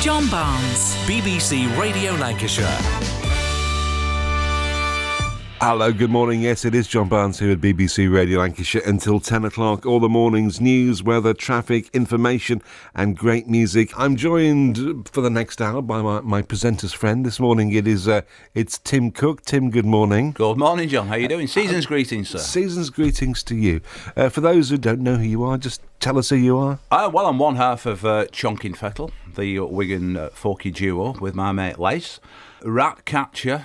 John Barmes. BBC Radio Lancashire. Hello, good morning. Yes, it is John Barnes here at BBC Radio Lancashire until 10 o'clock. All the morning's news, weather, traffic, information and great music. I'm joined for the next hour by my presenter's friend. This morning it's Tim Cooke. Tim, good morning. Good morning, John. How are you doing? Season's greetings, sir. Season's greetings to you. For those who don't know who you are, just tell us who you are. Well, I'm one half of Chonkin Fettle, the Wigan folky duo with my mate Lace. Ratcatcher,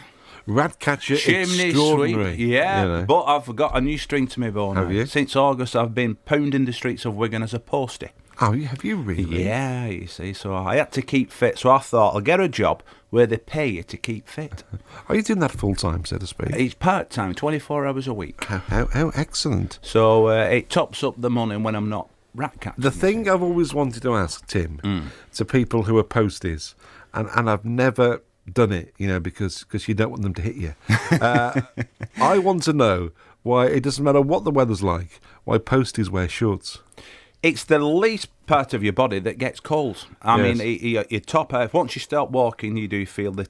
chimney extraordinary. sweep, yeah, you know. But I've got a new string to my bow now. Have you? Since August, I've been pounding the streets of Wigan as a postie. Oh, have you really? Yeah, you see, so I had to keep fit, so I thought I'll get a job where they pay you to keep fit. Are you doing that full-time, so to speak? It's part-time, 24 hours a week. How excellent. So it tops up the money when I'm not rat catching. The thing I've always wanted to ask, Tim, to people who are posties, and I've never done it, because you don't want them to hit you. I want to know why it doesn't matter what the weather's like, why posties wear shorts. It's the least part of your body that gets cold. I mean, your top half, once you start walking, you do feel the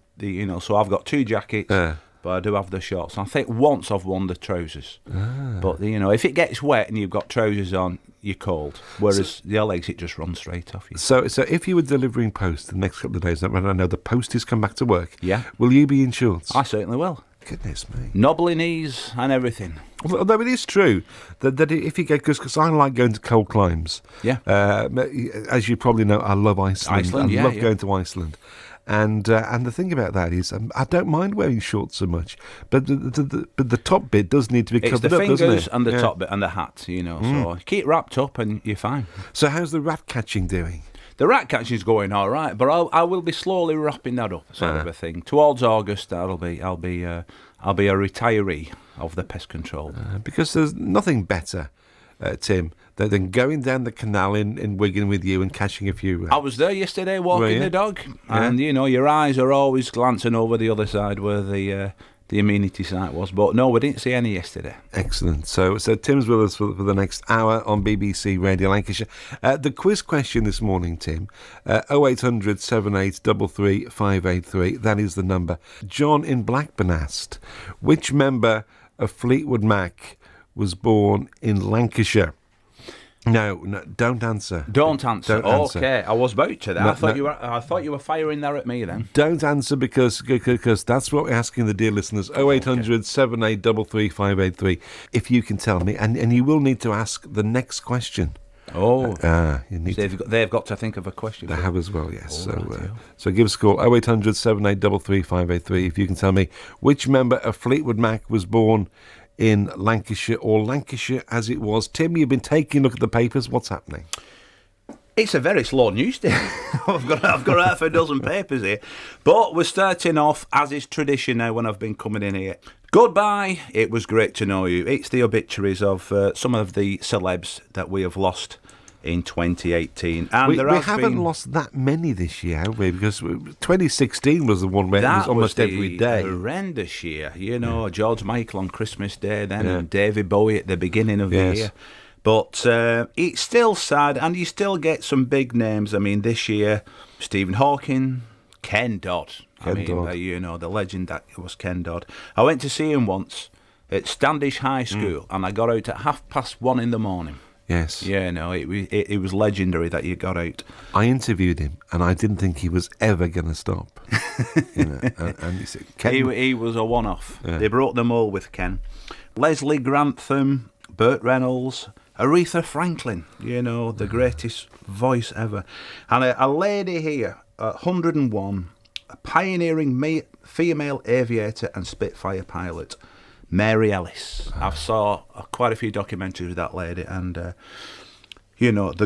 so I've got two jackets, but I do have the shorts. I think once I've worn the trousers. But, if it gets wet and you've got trousers on, you're cold. Whereas your legs, it just runs straight off you. So if you were delivering post the next couple of days, when I know the posties come back to work, yeah, will you be in shorts? I certainly will. Goodness me. Knobbly knees and everything. Although it is true that if you get, because I like going to cold climes. Yeah. As you probably know, I love Iceland. I love going to Iceland. And the thing about that is, I don't mind wearing shorts so much, but the top bit does need to be covered up, doesn't it? It's the fingers and the top bit and the hat, so keep wrapped up and you're fine. So how's the rat catching doing? The rat catching's going all right, but I will be slowly wrapping that up, sort of a thing. Towards August, I'll be a retiree of the pest control. Because there's nothing better, Tim, than going down the canal in Wigan with you and catching a few. I was there yesterday walking the dog, and your eyes are always glancing over the other side where the amenity site was, but no, we didn't see any yesterday. Excellent. So Tim's with us for the next hour on BBC Radio Lancashire. The quiz question this morning, Tim, 0800 7833 583. That is the number. John in Blackburn asked, which member of Fleetwood Mac was born in Lancashire? No, don't answer. Don't answer. Don't answer. Okay, I was about to. I thought you were firing there at me then. Don't answer because that's what we're asking the dear listeners. 0800 7833 583. If you can tell me, and you will need to ask the next question. Oh, you need they've got to think of a question. They have as well, yes. Oh, so give us a call 0800 7833 583 if you can tell me which member of Fleetwood Mac was born in Lancashire, or Lancashire as it was. Tim, you've been taking a look at the papers. What's happening? It's a very slow news day. I've got half a dozen papers here. But we're starting off, as is tradition now when I've been coming in here. Goodbye, it was great to know you. It's the obituaries of some of the celebs that we have lost in 2018. And we haven't lost that many this year, have we? Because 2016 was the one where it was almost every day. Horrendous year. George Michael on Christmas Day then, and David Bowie at the beginning of the year. But it's still sad, and you still get some big names. I mean, this year, Stephen Hawking, Ken Dodd. The legend that was Ken Dodd. I went to see him once at Standish High School, and I got out at 1:30 in the morning. Yes. Yeah, no, it was legendary that you got out. I interviewed him, and I didn't think he was ever going to stop. And he said, Ken, he was a one-off. Yeah. They brought them all with Ken. Leslie Grantham, Burt Reynolds, Aretha Franklin, the greatest voice ever. And a lady here, 101, a pioneering female aviator and Spitfire pilot, Mary Ellis. I've saw quite a few documentaries with that lady, and the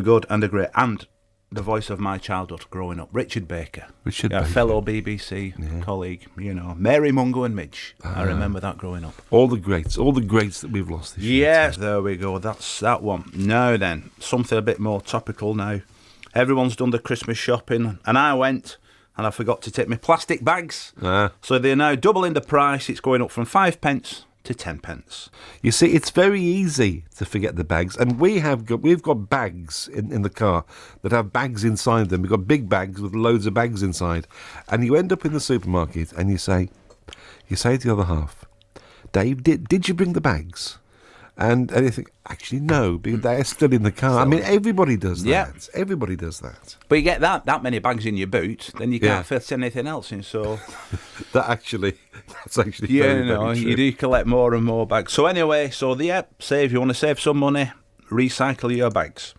good and the great, and the voice of my childhood growing up, Richard Baker, a fellow BBC colleague. Mary Mungo and Midge. I remember that growing up. All the greats that we've lost this year. Yes, there we go. That's that one. Now then, something a bit more topical now. Everyone's done the Christmas shopping, and I went. And I forgot to take my plastic bags. So they're now doubling the price. It's going up from 5 pence to 10 pence. You see, it's very easy to forget the bags, and we've got bags in the car that have bags inside them. We've got big bags with loads of bags inside, and you end up in the supermarket and you say to the other half, Dave, did you bring the bags? And you think, actually, no, because they're still in the car. I mean, everybody does that. Yeah. Everybody does that. But you get that many bags in your boot, then you can't fit anything else in. So that's actually very, very true. You do collect more and more bags. So anyway, if you want to save some money, recycle your bags.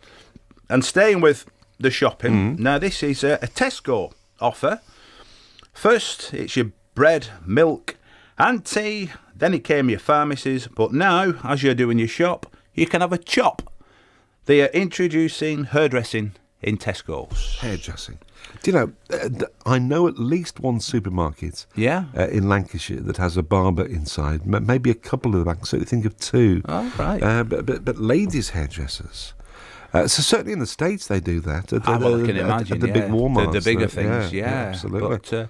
And staying with the shopping, now this is a Tesco offer. First, it's your bread, milk, and tea. Then it came your pharmacies, but now, as you're doing your shop, you can have a chop. They are introducing hairdressing in Tesco's. Hairdressing. Do you know, I know at least one supermarket in Lancashire that has a barber inside, maybe a couple of them. I can certainly think of two. Oh, right. But ladies' hairdressers. So certainly in the States they do that. I can imagine. At the big Walmarts. The bigger things, absolutely. But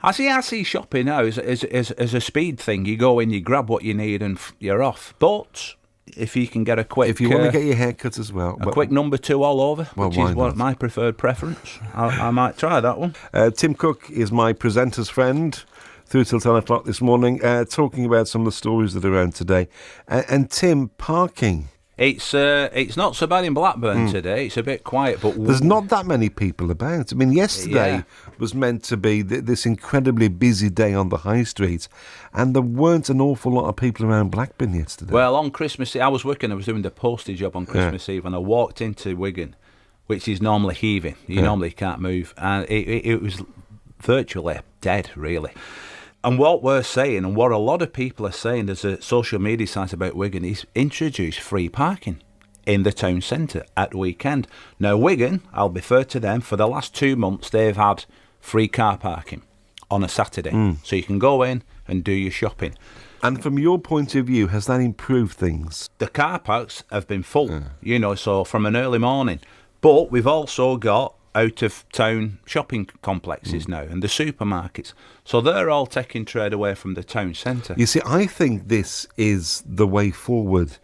I see shopping now as a speed thing. You go in, you grab what you need, and you're off. But if you can get a quick... If you want to get your hair cut as well. Quick number 2 all over, which is my preferred preference. I might try that one. Tim Cooke is my presenter's friend through till 10 o'clock this morning, talking about some of the stories that are around today. And Tim, parking... It's not so bad in Blackburn today. It's a bit quiet, but there's not that many people about. I mean, yesterday was meant to be this incredibly busy day on the high street, and there weren't an awful lot of people around Blackburn yesterday. Well, on Christmas Eve, I was doing the postage job on Christmas Eve, and I walked into Wigan, which is normally heaving. You normally can't move, and it was virtually dead, really. And what we're saying, and what a lot of people are saying, there's a social media site about Wigan, is introduce free parking in the town centre at weekend. Now, Wigan, I'll be fair to them, for the last 2 months, they've had free car parking on a Saturday. So you can go in and do your shopping. And from your point of view, has that improved things? The car parks have been full, so from an early morning. But we've also got out-of-town shopping complexes now and the supermarkets. So they're all taking trade away from the town centre. You see, I think this is the way forward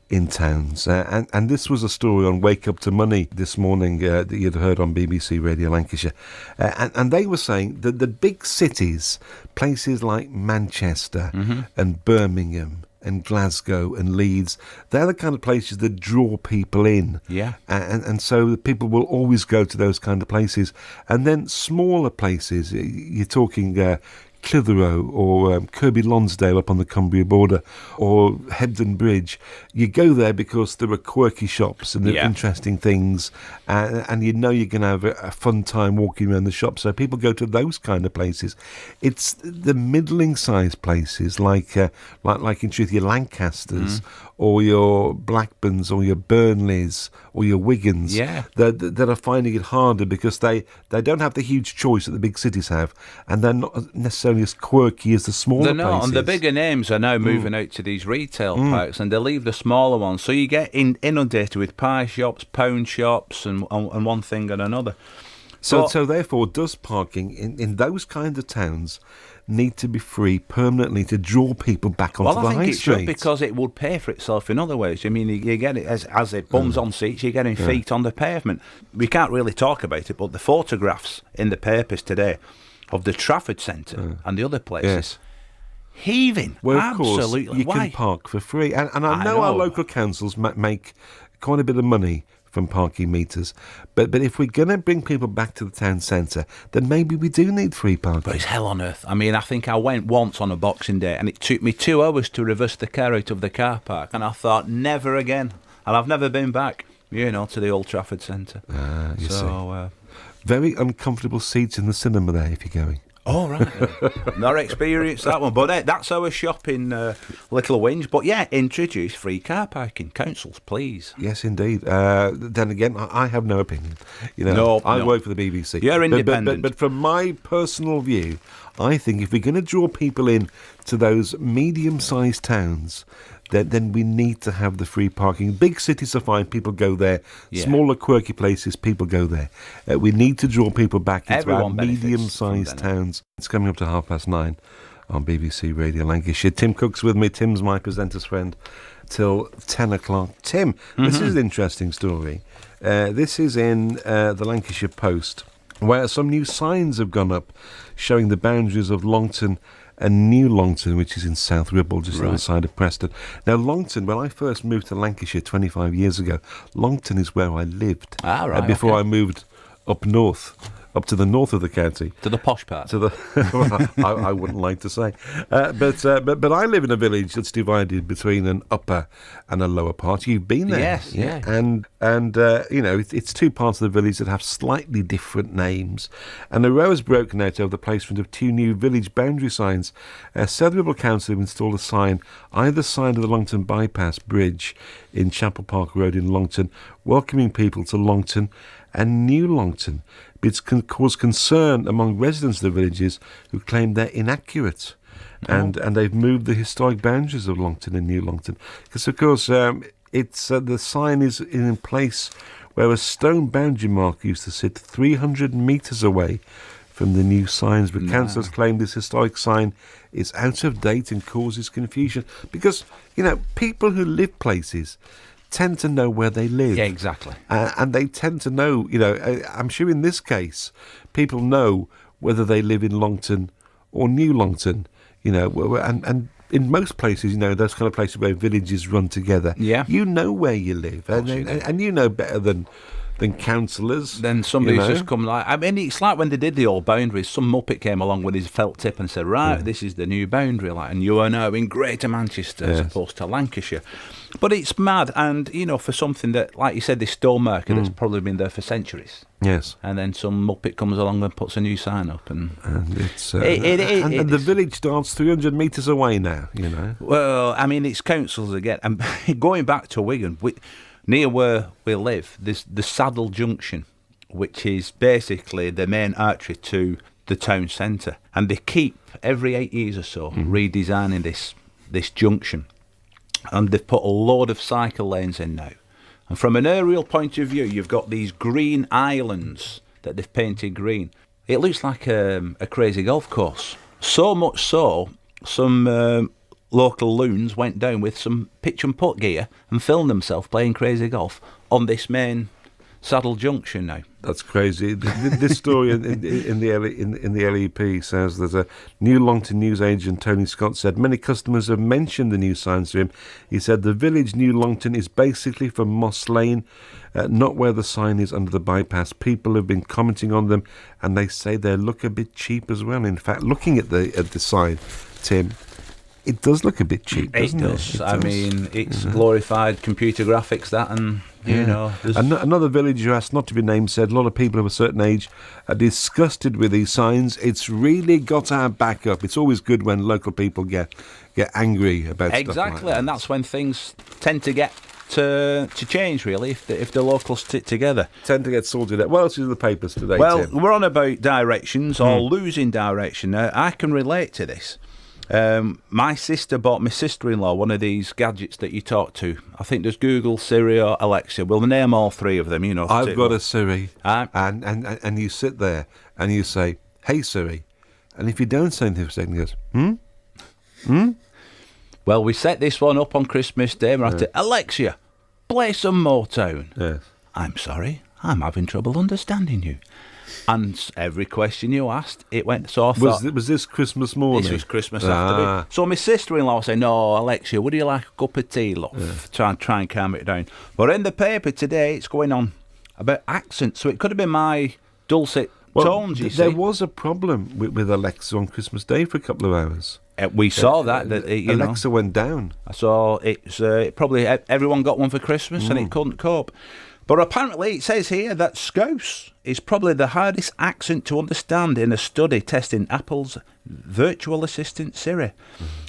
in towns. And this was a story on Wake Up to Money this morning that you'd heard on BBC Radio Lancashire. And they were saying that the big cities, places like Manchester and Birmingham and Glasgow and Leeds, they're the kind of places that draw people in. Yeah. And so people will always go to those kind of places. And then smaller places, you're talking Clitheroe or Kirby Lonsdale up on the Cumbria border or Hebden Bridge. You go there because there are quirky shops and there are interesting things, and you know you're going to have a fun time walking around the shop. So people go to those kind of places. It's the middling-sized places like in truth your Lancasters or your Blackburns or your Burnleys or your Wigans that are finding it harder because they don't have the huge choice that the big cities have, and they're not necessarily as quirky as the smaller places. And the bigger names are now moving out to these retail parks, and they leave the smaller ones. So you get inundated with pie shops, pound shops, and one thing and another. So therefore, does parking in those kind of towns need to be free permanently to draw people back onto the high street? Well, I think it should, because it would pay for itself in other ways. I mean, you get it as it bums on seats, you're getting feet on the pavement. We can't really talk about it, but the photographs in the papers today of the Trafford Centre and the other places, heaving. Well, of absolutely. Course, you can park for free. And I know our local councils make quite a bit of money from parking meters, but if we're going to bring people back to the town centre, then maybe we do need free parking. But it's hell on earth. I mean, I think I went once on a Boxing Day, and it took me 2 hours to reverse the car out of the car park, and I thought, never again. And I've never been back, to the Old Trafford Centre. You see. Very uncomfortable seats in the cinema there if you're going. Oh, right. Not experienced that one. But that's our shopping little whinge. But introduce free car parking. Councils, please. Yes, indeed. Then again, I have no opinion. I work for the BBC. You're independent. But from my personal view, I think if we're going to draw people in to those medium-sized towns, then we need to have the free parking. Big cities are fine, people go there. Smaller, quirky places, people go there. We need to draw people back into our medium-sized towns. It's coming up to 9:30 on BBC Radio Lancashire. Tim Cooke's with me. Tim's my presenter's friend till 10 o'clock. Tim, this is an interesting story. This is in the Lancashire Post, where some new signs have gone up showing the boundaries of Longton and New Longton, which is in South Ribble, just on the side of Preston. Now, Longton, when I first moved to Lancashire 25 years ago, Longton is where I lived before I moved up north. Up to the north of the county, to the posh part. To the, I wouldn't like to say, but I live in a village that's divided between an upper and a lower part. You've been there, yes, yeah. And you know, it's two parts of the village that have slightly different names, and a row has broken out over the placement of two new village boundary signs. South Ribble Council have installed a sign either side of the Longton Bypass Bridge in Chapel Park Road in Longton, welcoming people to Longton and New Longton. It's caused concern among residents of the villages who claim they're inaccurate, and they've moved the historic boundaries of Longton and New Longton because, of course, it's the sign is in place where a stone boundary marker used to sit 300 metres away from the new signs. But councillors claim this historic sign is out of date and causes confusion because, you know, people who live places tend to know where they live. Yeah, exactly. And they tend to know, you know, I'm sure in this case, people know whether they live in Longton or New Longton, you know, and in most places, you know, those kind of places where villages run together, you know where you live, and you know better than councillors. Then somebody's just come like, I mean, it's like when they did the old boundaries, some muppet came along with his felt tip and said, right, this is the new boundary, like, and you are now in Greater Manchester as opposed to Lancashire. But it's mad, and, you know, for something that, like you said, this stone marker that's probably been there for centuries. Yes. And then some muppet comes along and puts a new sign up. And it's and the village starts 300 metres away now, you know. Well, I mean, it's councils again. And going back to Wigan, near where we live, there's the Saddle Junction, which is basically the main artery to the town centre. And they keep, every 8 years or so, redesigning this junction. And they've put a load of cycle lanes in now. And from an aerial point of view, you've got these green islands that they've painted green. It looks like a crazy golf course. So much so, some local loons went down with some pitch and putt gear and filmed themselves playing crazy golf on this main Saddle Junction now. That's crazy. This story in the LEP says that a New Longton news agent, Tony Scott, said many customers have mentioned the new signs to him. He said the village New Longton is basically from Moss Lane, not where the sign is under the bypass. People have been commenting on them, and they say they look a bit cheap as well. In fact, looking at the sign, Tim, it does look a bit cheap, doesn't it? I mean, it's glorified computer graphics, that, and, you know... Another village who asked not to be named said a lot of people of a certain age are disgusted with these signs. It's really got our back up. It's always good when local people get angry about stuff like that. Exactly, and that's when things tend to get to change, really, if the locals stick together. Tend to get sorted out. What else is in the papers today, Well, Tim? we're on about directions or losing direction. Now, I can relate to this. My sister bought my sister-in-law one of these gadgets that you talk to. I think there's Google, Siri or Alexa. We'll name all three of them, you know. I've got a Siri, and you sit there and you say, hey Siri, and if you don't say anything for a second, he goes, Well, we set this one up on Christmas Day and we're at Alexa, play some Motown. Yes. I'm sorry, I'm having trouble understanding you. And every question you asked, it went. So I thought, was this Christmas morning? This was Christmas afternoon. So my sister-in-law said, "No, Alexia, would you like a cup of tea, love?" Try and calm it down. But in the paper today, it's going on about accents. So it could have been my dulcet tones. You see, there was a problem with Alexa on Christmas Day for a couple of hours. We saw that Alexa went down. So it's probably everyone got one for Christmas and it couldn't cope. But apparently it says here that Scouse is probably the hardest accent to understand in a study testing Apple's virtual assistant Siri.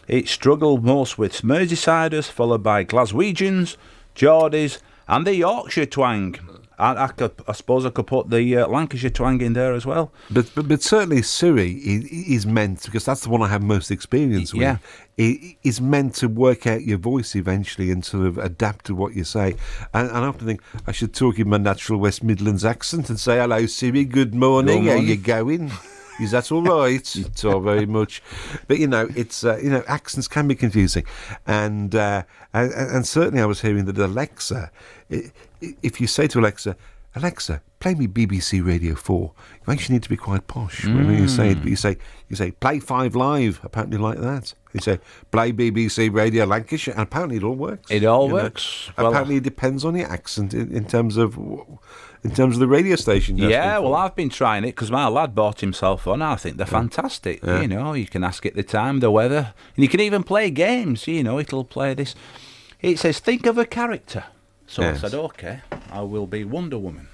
It struggled most with Merseysiders, followed by Glaswegians, Geordies, and the Yorkshire twang. I suppose I could put the Lancashire twang in there as well. But certainly Siri is meant, because that's the one I have most experience with. Yeah. It is meant to work out your voice eventually and sort of adapt to what you say. And I often think I should talk in my natural West Midlands accent and say, hello Siri, good morning, how you going? Is that all right? It's all very much. But, it's, accents can be confusing. And certainly I was hearing that Alexa, if you say to Alexa, Alexa, play me BBC Radio 4, you actually need to be quite posh. When you say it, but you say, play 5 Live, apparently like that. You say, play BBC Radio Lancashire, and apparently it all works. It all works. Well, apparently it depends on your accent in terms of the radio station. Yeah, well, I've been trying it because my lad bought himself one. I think they're fantastic. Yeah. You can ask it the time, the weather, and you can even play games. It'll play this. It says, think of a character. So yes. I said, okay, I will be Wonder Woman.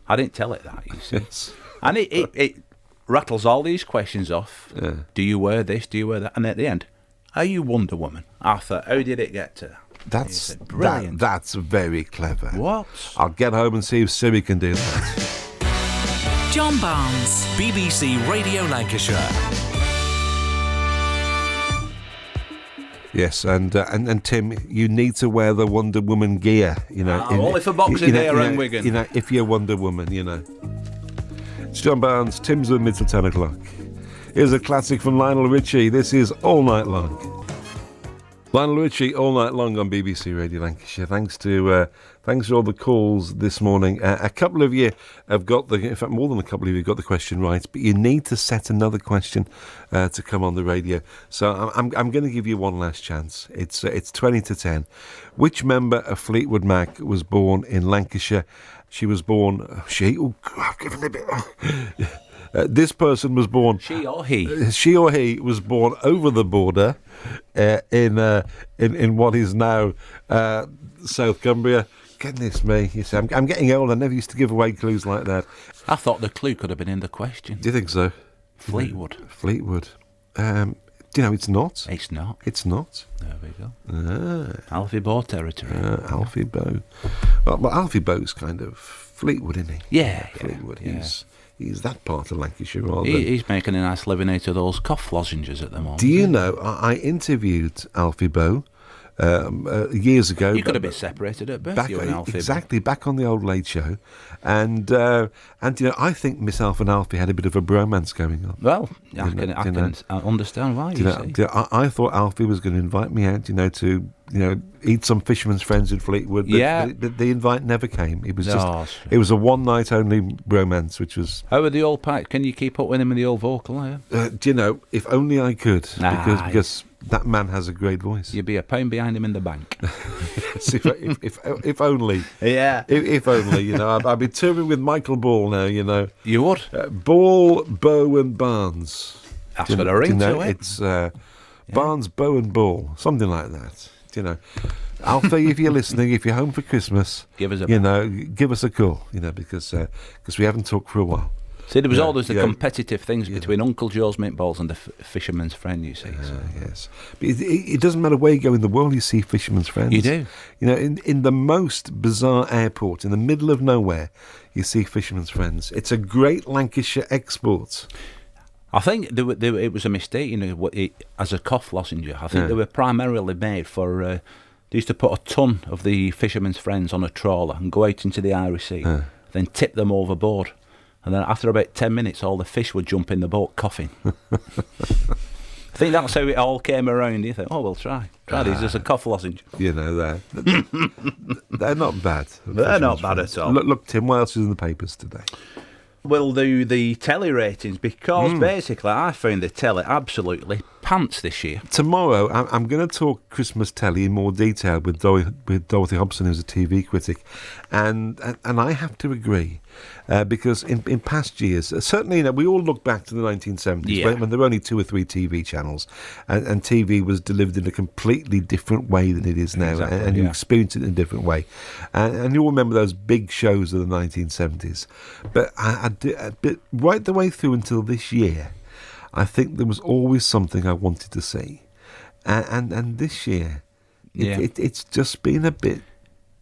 I didn't tell it that, you see. Yes. And it rattles all these questions off. Yeah. Do you wear this? Do you wear that? And at the end, are you Wonder Woman? I thought, how did it get to that? That's brilliant. That's very clever. What? I'll get home and see if Siri can do that. John Barmes, BBC Radio Lancashire. Yes, and Tim, you need to wear the Wonder Woman gear. Only for Boxing Day around Wigan. If you're Wonder Woman, It's John Barnes. Tim's with me till 10 o'clock. Here's a classic from Lionel Richie. This is All Night Long. Lionel Richie, All Night Long on BBC Radio Lancashire. Thanks for all the calls this morning. A couple of you have got in fact, more than a couple of you have got the question right, but you need to set another question to come on the radio. So I'm going to give you one last chance. It's 20 to 10. Which member of Fleetwood Mac was born in Lancashire? She was born. I've given a bit. This person was born. She or he. She or he was born over the border in what is now South Cumbria. Goodness me! You see, I'm getting old. I never used to give away clues like that. I thought the clue could have been in the question. Do you think so? Fleetwood. Fleetwood. Do you know it's not? It's not. It's not. There we go. Alfie Bow territory. Alfie Bow. Well, Alfie Bow's kind of Fleetwood, isn't he? Yeah. Fleetwood. Yeah. He's that part of Lancashire rather than... He's making a nice living out of those cough lozenges at the moment. Do you know, I interviewed Alfie Bow years ago. You could have been separated at birth, you and Alfie. Exactly, back on the old Late Show. And I think myself and Alfie had a bit of a bromance going on. Well, I can understand why, I thought Alfie was going to invite me out, to eat some fisherman's friends in Fleetwood. But the invite never came. It was it was a one night only romance, which was. How were the old pipes? Can you keep up with him in the old vocal? If only I could, because that man has a great voice. You'd be a pound behind him in the bank. Yes, if only. Yeah. If only, I'd be touring with Michael Ball now, You would? Ball, Bow and Barnes. That's got a ring to it. It's Barnes, Bow and Ball, something like that. Alfie, if you're listening, if you're home for Christmas, give us a call, because we haven't talked for a while. See, there was always the competitive things between Uncle Joe's Meatballs and the Fisherman's Friend, you see. Yes. But it doesn't matter where you go in the world, you see Fisherman's Friends. You do. In the most bizarre airport, in the middle of nowhere, you see Fisherman's Friends. It's a great Lancashire export. I think it was a mistake, as a cough lozenge. I think they were primarily made for... they used to put a ton of the Fisherman's Friends on a trawler and go out into the Irish Sea, then tip them overboard. And then after about 10 minutes, all the fish would jump in the boat coughing. I think that's how it all came around. You think, we'll try these as a cough lozenge. They're not bad. They're not bad at all. Look, Tim, what else is in the papers today? We'll do the telly ratings because basically I found the telly absolutely pants this year. Tomorrow I'm going to talk Christmas telly in more detail with Dorothy Hobson, who's a TV critic, and I have to agree because in past years, certainly we all look back to the 1970s when there were only 2 or 3 TV channels and TV was delivered in a completely different way than it is now, and you experience it in a different way, and you all remember those big shows of the 1970s, but right the way through until this year, I think there was always something I wanted to see, and this year, it's just been a bit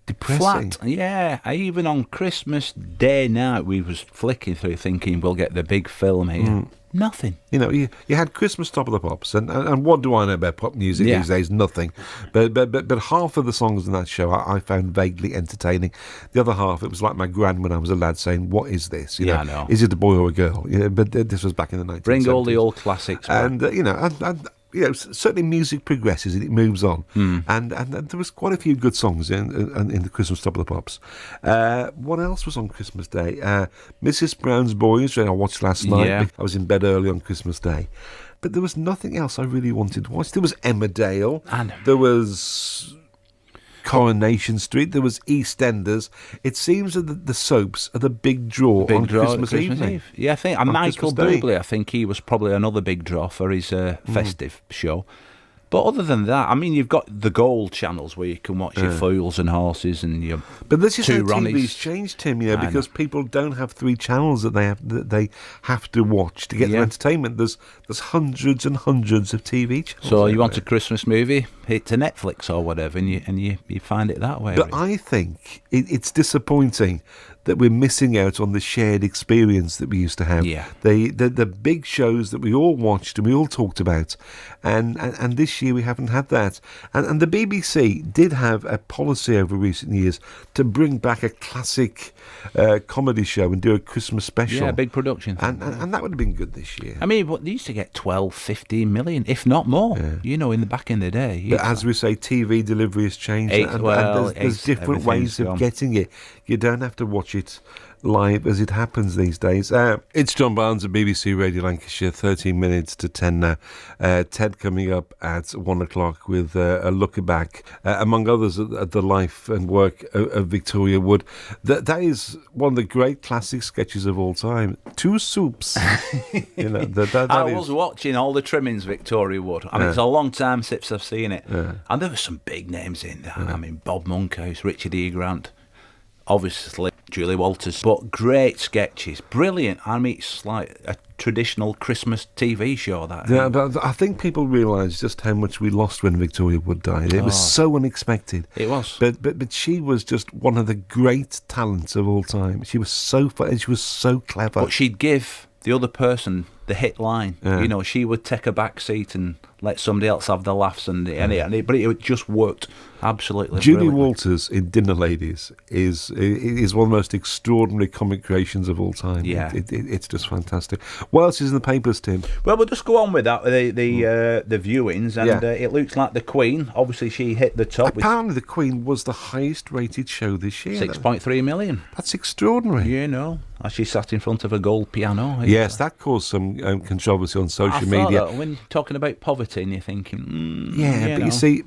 depressing. Flat, yeah. Even on Christmas Day night, we was flicking through thinking we'll get the big film here. Nothing. You know, you had Christmas Top of the Pops, and what do I know about pop music these days? Nothing. But half of the songs in that show I found vaguely entertaining. The other half, it was like my gran when I was a lad saying, "What is this? You know, I know. Is it a boy or a girl?" You know, but this was back in the 1970s. Bring all the old classics back. And certainly music progresses and it moves on. And there was quite a few good songs in the Christmas Top of the Pops. What else was on Christmas Day? Mrs. Brown's Boys, which I watched last night. Yeah. I was in bed early on Christmas Day. But there was nothing else I really wanted to watch. There was Emmerdale. There was Coronation Street. There was EastEnders. It seems that the soaps are the big draw on Christmas evening. Yeah, I think and Michael Bublé, I think he was probably another big draw for his festive show. But other than that, I mean, you've got the gold channels where you can watch your Fools and Horses and your But this is how Two Ronnies. TV's changed, Tim, because people don't have 3 channels that they have to watch to get their entertainment. There's hundreds and hundreds of TV channels. So you want a Christmas movie, hit to Netflix or whatever, and you find it that way. But I think it's disappointing that we're missing out on the shared experience that we used to have. Yeah. The big shows that we all watched and we all talked about. And this year we haven't had that. And the BBC did have a policy over recent years to bring back a classic comedy show and do a Christmas special. Yeah, big production. And that would have been good this year. I mean, they used to get 12, 15 million, if not more, in the back in the day. But as we say, TV delivery has changed. And there's different ways of getting it. You don't have to watch it live as it happens these days. It's John Barnes at BBC Radio Lancashire, 13 minutes to 10 now. Ted coming up at 1 o'clock with a look back, among others, at the life and work of Victoria Wood. That is one of the great classic sketches of all time. Two soups. I was watching all the trimmings, Victoria Wood. I mean, it's a long time since I've seen it. And there were some big names in that. I mean, Bob Monkhouse, Richard E. Grant, obviously Julie Walters, but great sketches, brilliant. I mean, it's like a traditional Christmas TV show. But I think people realise just how much we lost when Victoria Wood died. It was so unexpected. It was. But she was just one of the great talents of all time. She was so funny. She was so clever. But she'd give the other person the hit line. She would take a back seat and let somebody else have the laughs, but it just worked absolutely. Julie Walters in Dinner Ladies is one of the most extraordinary comic creations of all time. Yeah, it's just fantastic. What else is in the papers, Tim? Well, we'll just go on with that. The viewings, and it looks like the Queen. Obviously, she hit the top. Apparently, the Queen was the highest-rated show this year. 6.3 million. That's extraordinary. As she sat in front of a gold piano. Yes, that caused some controversy on social media. When talking about poverty, and you're thinking, you see,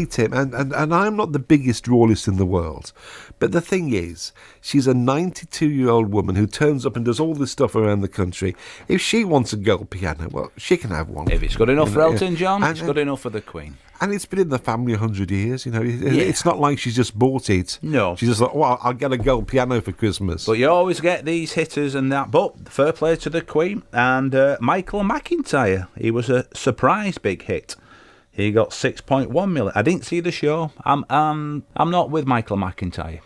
Tim, and I'm not the biggest royalist in the world, but the thing is, she's a 92-year-old woman who turns up and does all this stuff around the country. If she wants a gold piano, well, she can have one. If it's good enough for Elton John, it's good enough for the Queen. And it's been in the family 100 years, It's not like she's just bought it. No. She's just like, well, I'll get a gold piano for Christmas. But you always get these hitters and that. But fair play to the Queen. And Michael McIntyre, he was a surprise big hit. He got 6.1 million. I didn't see the show. I'm not with Michael McIntyre.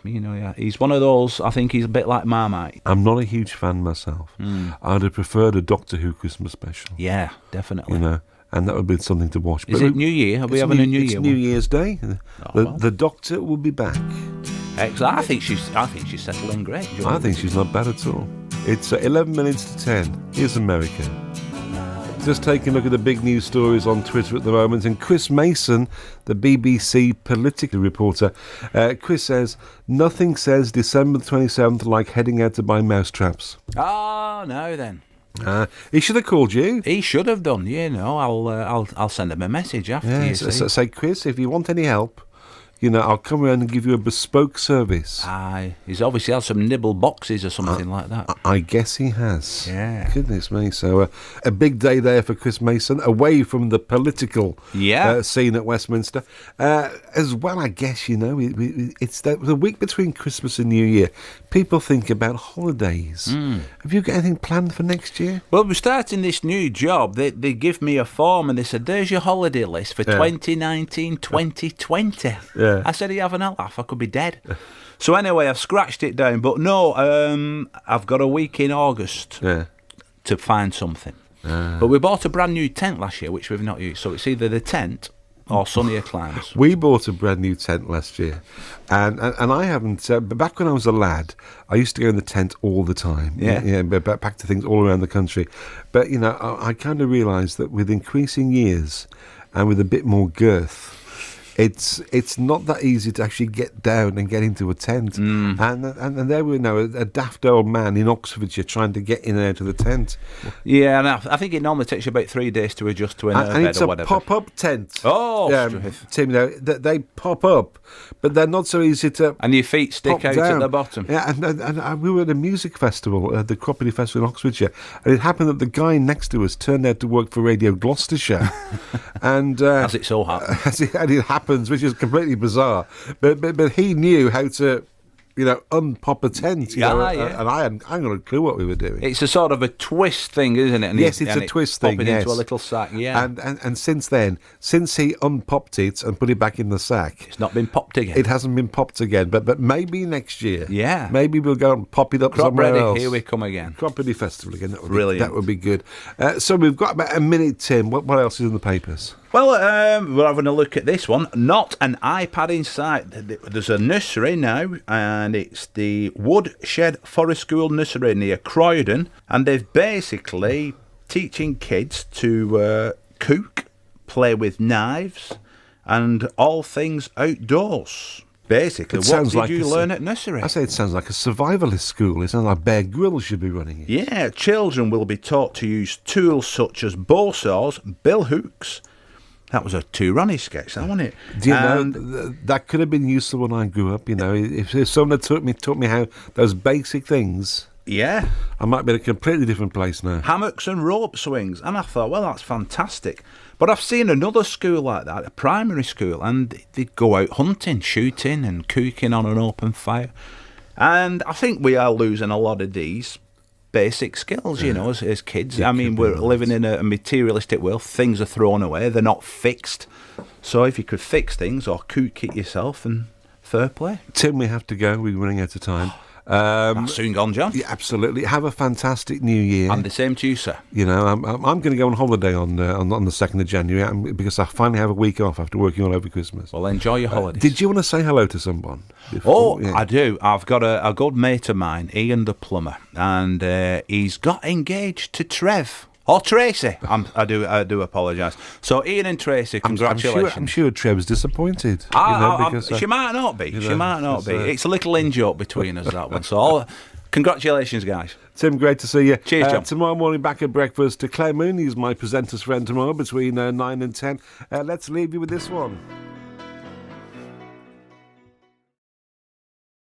He's one of those, I think he's a bit like Marmite. I'm not a huge fan myself. I'd have preferred a Doctor Who Christmas special. Yeah, definitely. And that would be something to watch. Is it New Year? Are we having a New Year? It's New Year's Day. The Doctor will be back. I think she's settling great. I think she's not bad at all. It's 11 minutes to 10. Here's America. Just taking a look at the big news stories on Twitter at the moment. And Chris Mason, the BBC political reporter, Chris says, nothing says December 27th like heading out to buy mousetraps. Oh, no then. He should have called you. He should have done. I'll send him a message after. Say, Chris, if you want any help, I'll come around and give you a bespoke service. Aye, he's obviously had some nibble boxes or something like that. I guess he has. Yeah. Goodness me. So a big day there for Chris Mason, away from the political scene at Westminster. As well, I guess, it's the week between Christmas and New Year. People think about holidays. Have you got anything planned for next year? Well, we're starting this new job. They give me a form and they said, there's your holiday list for 2019-2020. Yeah. I said, are you having a laugh? I could be dead. So anyway, I've scratched it down. But no, I've got a week in August to find something. But we bought a brand new tent last year, which we've not used. So it's either the tent or sunnier climes. We bought a brand new tent last year, and I haven't. But back when I was a lad, I used to go in the tent all the time. But back to things all around the country. But I kind of realised that with increasing years and with a bit more girth, it's not that easy to actually get down and get into a tent. And there we know a daft old man in Oxfordshire trying to get in and out of the tent. Yeah, and I think it normally takes you about 3 days to adjust to a bed it's or a whatever. pop-up tent. Oh, Tim, they pop up, but they're not so easy to. And your feet stick out down at the bottom. Yeah, and we were at a music festival, the Cropperty Festival in Oxfordshire, and it happened that the guy next to us turned out to work for Radio Gloucestershire, and as it so happens, and it happens, which is completely bizarre. But he knew how to, unpop a tent. And I hadn't got a clue what we were doing. It's a sort of a twist thing, isn't it? And yes, it's a twist thing. Pop it into a little sack. Yeah. And since then, since he unpopped it and put it back in the sack, it's not been popped again. It hasn't been popped again. But maybe next year. Yeah. Maybe we'll go and pop it up somewhere else. Here we come again. Cropperty Festival again. Brilliant. That would be good. So we've got about a minute, Tim. What else is in the papers? Well, we're having a look at this one. Not an iPad in sight. There's a nursery now, and it's the Woodshed Forest School Nursery near Croydon, and they're basically teaching kids to cook, play with knives, and all things outdoors. Basically, what did you learn at nursery? I say it sounds like a survivalist school. It sounds like Bear Grylls should be running it. Yeah, children will be taught to use tools such as bow saws, bill hooks. That was a 2 Ronnie sketch, that wasn't it? Do you know, that could have been useful when I grew up, If someone had taught me how those basic things, yeah, I might be in a completely different place now. Hammocks and rope swings. And I thought, well, that's fantastic. But I've seen another school like that, a primary school, and they'd go out hunting, shooting and cooking on an open fire. And I think we are losing a lot of these basic skills, as kids. I mean, we're living in a materialistic world. Things are thrown away. They're not fixed. So if you could fix things or cook it yourself, and fair play. Tim, we have to go. We're running out of time. That's soon gone, John. Yeah, absolutely. Have a fantastic New Year. And the same to you, sir. I'm going to go on holiday on the 2nd of January because I finally have a week off after working all over Christmas. Well, enjoy your holidays. Did you want to say hello to someone? I do. I've got a good mate of mine, Ian the plumber, and he's got engaged to Trev. Or Tracy. I do apologise. So Ian and Tracy, congratulations. I'm sure Trev's disappointed. She might not be. She might not be. It's a little in-joke between us, that one. So congratulations, guys. Tim, great to see you. Cheers, John. Tomorrow morning back at breakfast to Claire Mooney is my presenter's friend tomorrow between 9 and 10. Let's leave you with this one.